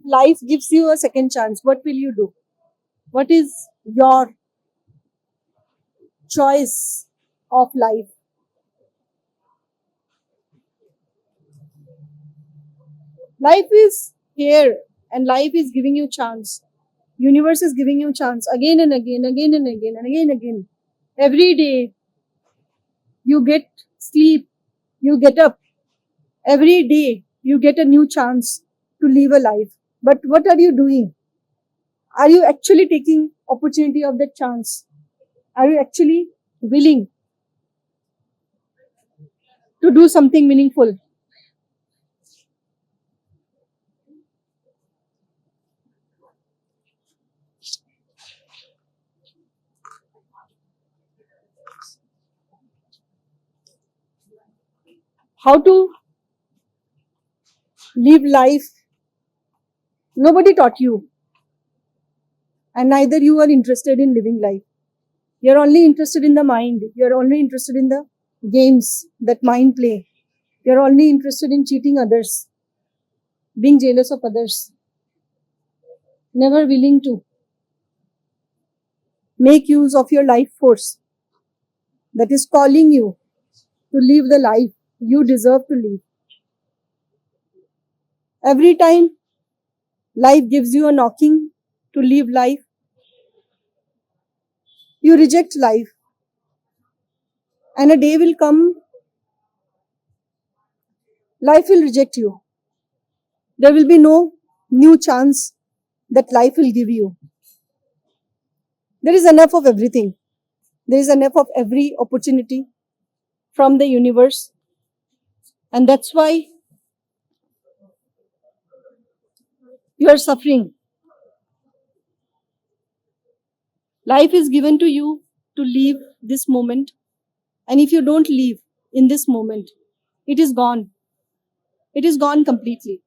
life gives you a second chance, what will you do? What is your choice of life? Life is here and life is giving you chance. Universe is giving you chance again and again, again and again, and again and again. Every day you get sleep, you get up. Every day you get a new chance to live a life. But what are you doing? Are you actually taking opportunity of that chance? Are you actually willing to do something meaningful? How to live life? Nobody taught you, and neither you are interested in living life. You're only interested in the mind. You're only interested in the games that mind play. You're only interested in cheating others, being jealous of others, never willing to make use of your life force that is calling you to live the life you deserve to live. Every time life gives you a knocking to live life, you reject life, and a day will come, life will reject you. There will be no new chance that life will give you. There is enough of everything. There is enough of every opportunity from the universe. And that's why you are suffering. Life is given to you to live this moment. And if you don't live in this moment, it is gone. It is gone completely.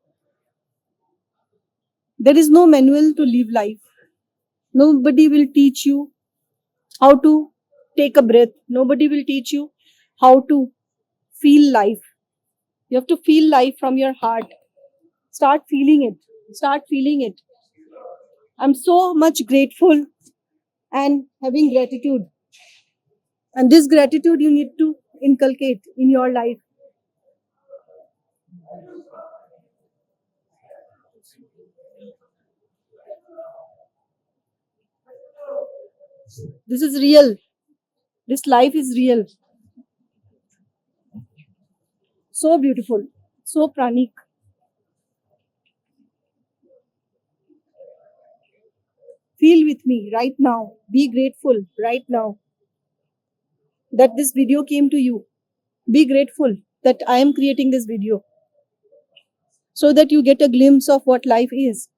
There is no manual to live life. Nobody will teach you how to take a breath. Nobody will teach you how to feel life. You have to feel life from your heart. Start feeling it. Start feeling it. I'm so much grateful and having gratitude. And this gratitude you need to inculcate in your life. This is real. This life is real. So beautiful. So pranic. Feel with me right now. Be grateful right now that this video came to you. Be grateful that I am creating this video so that you get a glimpse of what life is.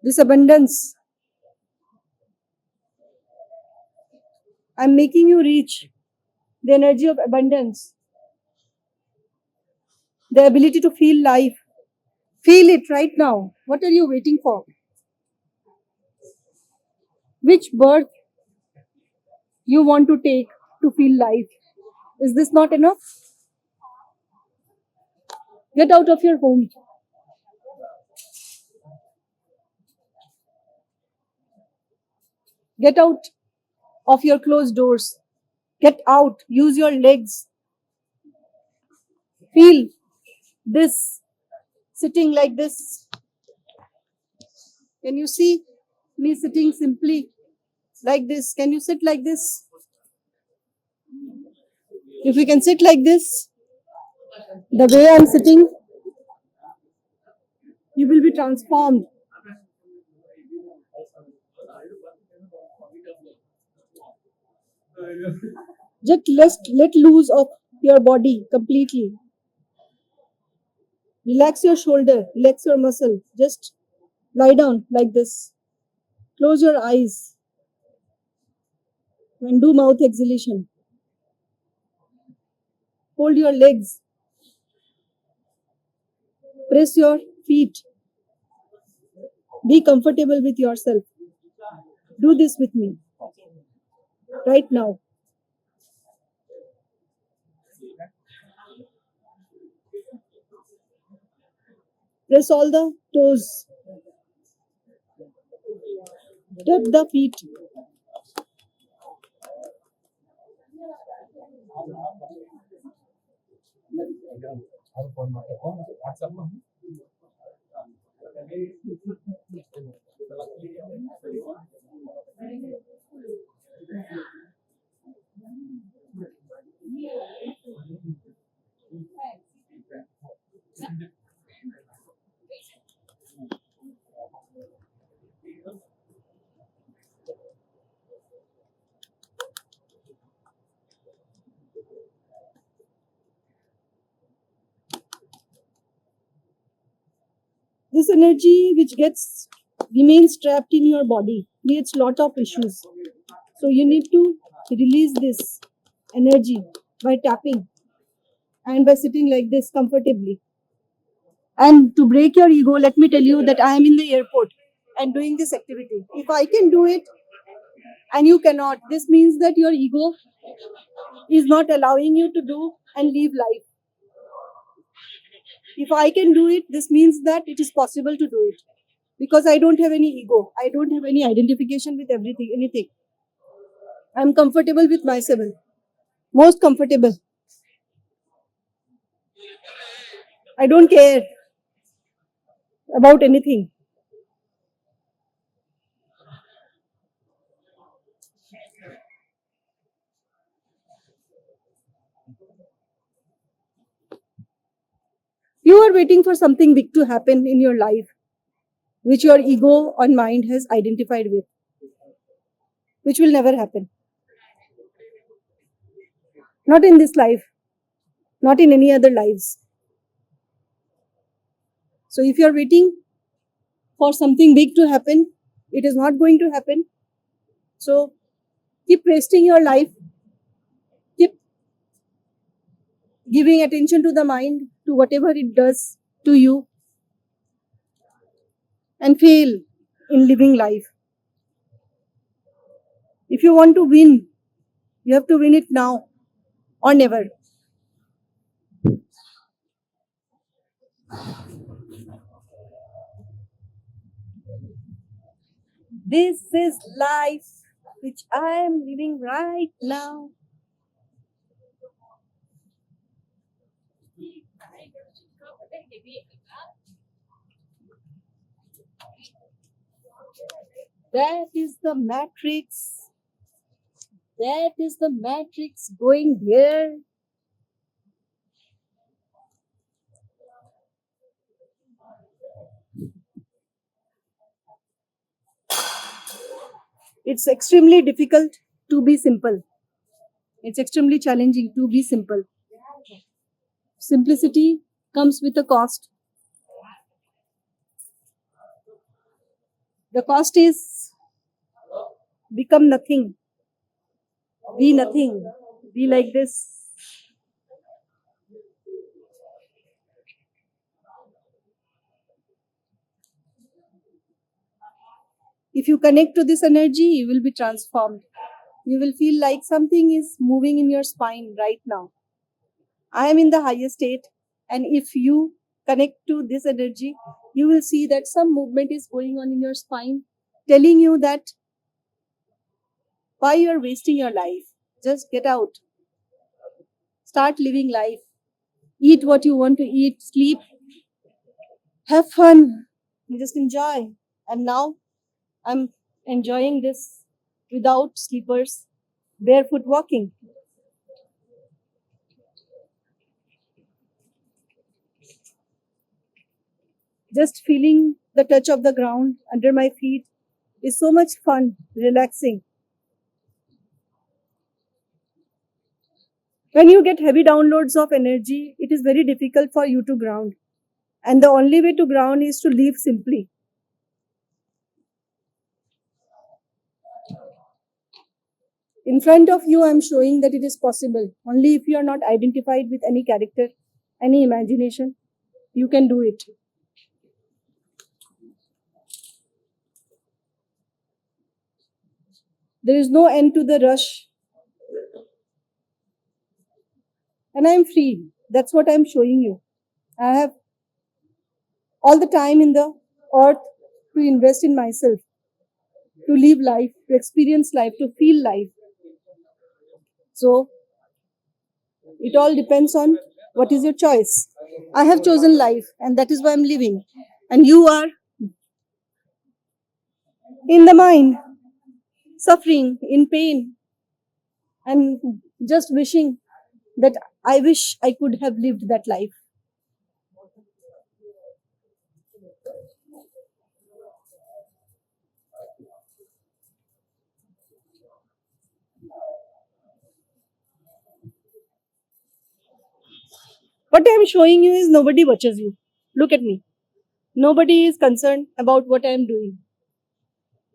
This abundance. I'm making you reach the energy of abundance, the ability to feel life. Feel it right now. What are you waiting for? Which birth you want to take to feel life? Is this not enough? Get out of your home. Get out of your closed doors. Get out. Use your legs. Feel this. Sitting like this. Can you see me sitting simply like this? Can you sit like this? If you can sit like this, the way I'm sitting, you will be transformed. Just let loose of your body completely. Relax your shoulder, relax your muscle. Just lie down like this. Close your eyes and do mouth exhalation. Hold your legs. Press your feet. Be comfortable with yourself. Do this with me right now. Press all the toes. Tap the feet. This energy which gets remains trapped in your body creates lot of issues. So you need to release this energy by tapping and by sitting like this comfortably. And to break your ego, let me tell you that I am in the airport and doing this activity. If I can do it and you cannot, this means that your ego is not allowing you to do and live life. If I can do it, this means that it is possible to do it. Because I don't have any ego. I don't have any identification with everything, anything. I'm comfortable with myself. Most comfortable. I don't care about anything. You are waiting for something big to happen in your life, which your ego or mind has identified with, which will never happen. Not in this life, not in any other lives. So if you're waiting for something big to happen, it is not going to happen. So keep wasting your life, keep giving attention to the mind, to whatever it does to you, and fail in living life. If you want to win, you have to win it now or never. This is life which I am living right now. That is the matrix. That is the matrix going there. It's extremely difficult to be simple. It's extremely challenging to be simple. Simplicity comes with a cost. The cost is become nothing, be nothing, be like this. If you connect to this energy, you will be transformed. You will feel like something is moving in your spine right now. I am in the highest state, and if you connect to this energy, you will see that some movement is going on in your spine, telling you that why you are wasting your life. Just get out. Start living life. Eat what you want to eat, sleep, have fun, just enjoy. And now I'm enjoying this without slippers, barefoot walking. Just feeling the touch of the ground under my feet is so much fun, relaxing. When you get heavy downloads of energy, it is very difficult for you to ground. And the only way to ground is to live simply. In front of you, I'm showing that it is possible. Only if you are not identified with any character, any imagination, you can do it. There is no end to the rush. And I'm free. That's what I'm showing you. I have all the time in the earth to invest in myself, to live life, to experience life, to feel life. So it all depends on what is your choice. I have chosen life, and that is why I'm living. And you are in the mind, suffering, in pain, and just wishing that I wish I could have lived that life. What I'm showing you is nobody watches you. Look at me. Nobody is concerned about what I'm doing.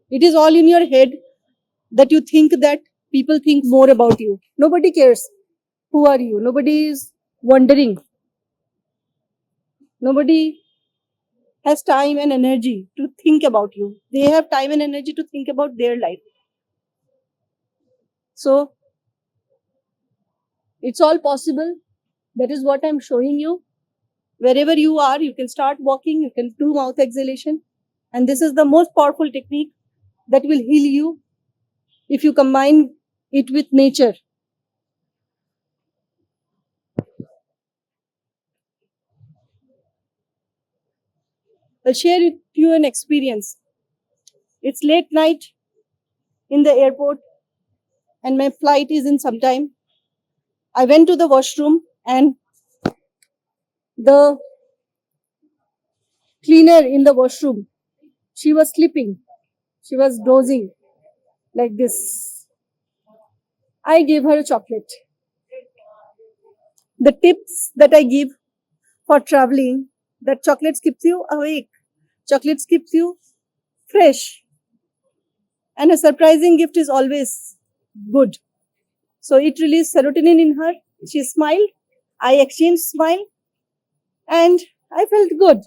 It is all in your head that you think that people think more about you. Nobody cares. Who are you? Nobody is wondering. Nobody has time and energy to think about you. They have time and energy to think about their life. So it's all possible. That is what I'm showing you. Wherever you are, you can start walking, you can do mouth exhalation. And this is the most powerful technique that will heal you if you combine it with nature. I'll share with you an experience. It's late night in the airport and my flight is in some time. I went to the washroom and the cleaner in the washroom, she was sleeping. She was dozing like this. I gave her a chocolate. The tips that I give for traveling, that chocolate keeps you awake. Chocolate keeps you fresh. And a surprising gift is always good. So it released serotonin in her. She smiled. I exchanged smile and I felt good.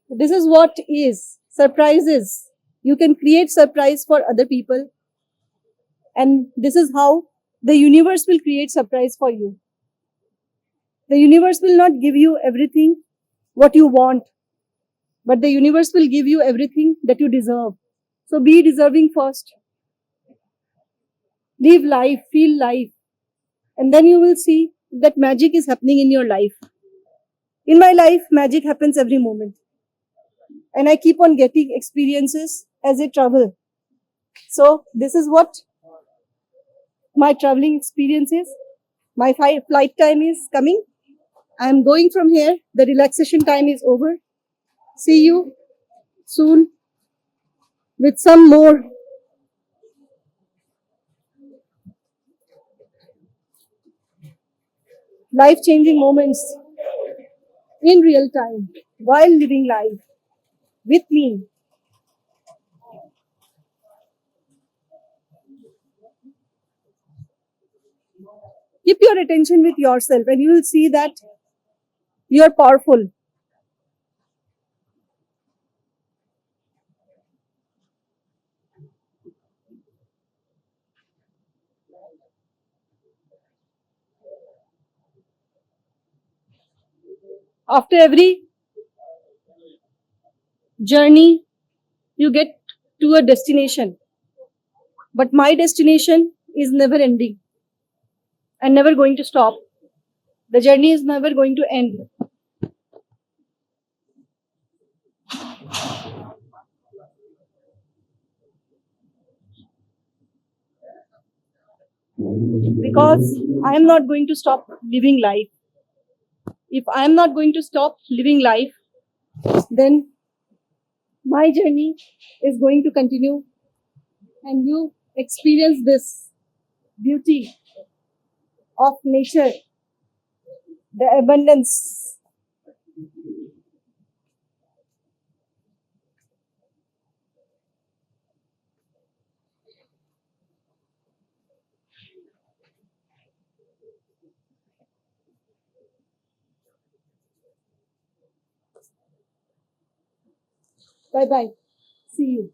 This is what is surprises. You can create surprise for other people, and this is how the universe will create surprise for you. The universe will not give you everything what you want, but the universe will give you everything that you deserve. So be deserving first. Live life, feel life, and then you will see that magic is happening in your life. In my life, magic happens every moment, and I keep on getting experiences as I travel. So this is what my traveling experience is. My flight time is coming. I am going from here. The relaxation time is over. See you soon with some more life changing moments in real time while living life with me. Keep your attention with yourself and you will see that you are powerful. After every journey, you get to a destination. But my destination is never ending and never going to stop. The journey is never going to end. Because I am not going to stop living life. If I am not going to stop living life, then my journey is going to continue and you experience this beauty of nature, the abundance. Bye bye. See you.